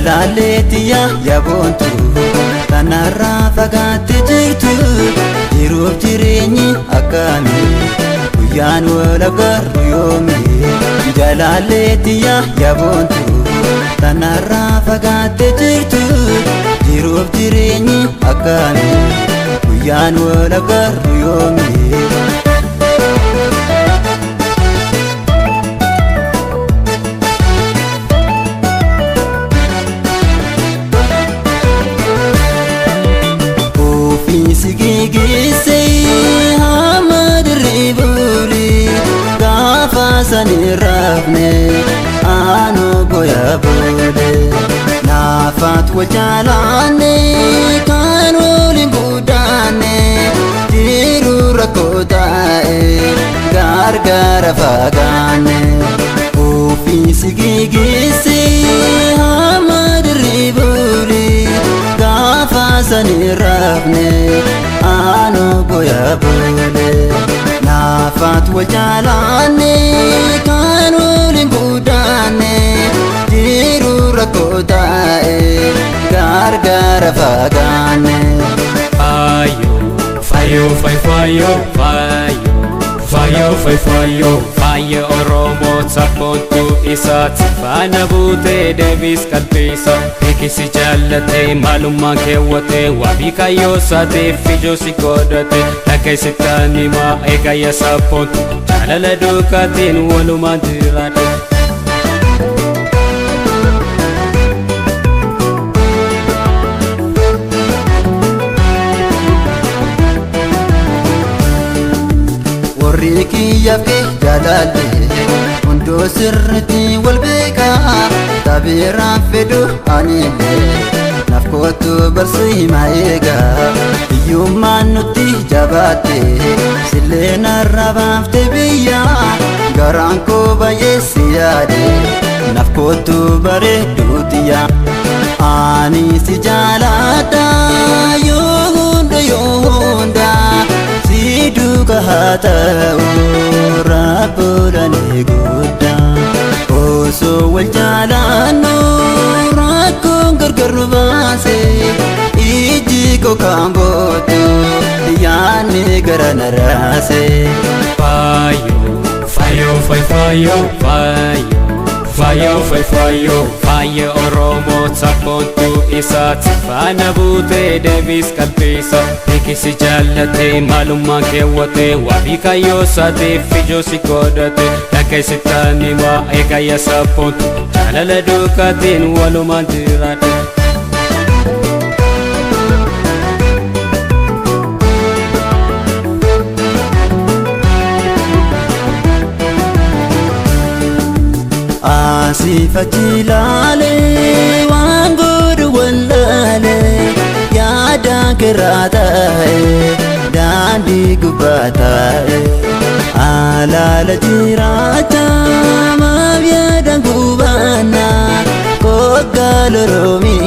Jalaleetiya yaabontu tanarraa fagaatte jirtu jiruuf jireenyi akkami guyyaan wal agarru yoomi. Jalaleetiya yaabontu tanarraa fagaatte jirtu jiruuf jireenyi akkami guyyaan wal agarru yoomi. Sigigise hamad ribuli gafa sani rafne anu goya bole nafat wajalane kanuli budane diru rakotae gargara fagane ufi sigigise hamad ribuli gafa sani rafne anu goya bole nafat wajalane kanuli budane diru rakotae gargara fagane. Fayo, fayo, fayo, fayo, fayo, fayo, fayo, fayo Oromo sabboontu isaati faana buutee deebis qalbiisa beekisi jaallate maalummaa keewwate wabii kayyoo saateef ijoo si godhate dhageessitaan himaa eegayya sabboontu jaalala duukaatiin walumaan jiraate. Kiyyaaf jaalale hundoo sirriitti wal beeka tabeeraan fedhu anillee naaf kootu barsi maeega hiyyummaan nutti jabaatte sillee narra baafte biyya garaan koo baay'ee si yaade naaf kootu bareeduutiyya ani si jaaladha yoo hunda duka hata'u rabbuudhaan gudda oso wal jaalannu rakkoon gargar nu baase iji koo kan bootu yaanni gara na raase. Fayo, fayo, fayo, fayo, fayo, fayo, fayo, fayo, fayo Oromo sabboontu isaati faana buutee deebis qalbiisa beekisi jaallate maalummaa keewwate wabii kayyoo saateef ijoo si godhate dhageessitaan himaa eegayya sabboontu jaalala duukaatiin walumaan jiraate. Asifachi laale waan godhu wallaale yaada keraa taa'e daandii gubbaa taa'e alaala jiraacha maaf yaadaan gubaanna koggaa loroomi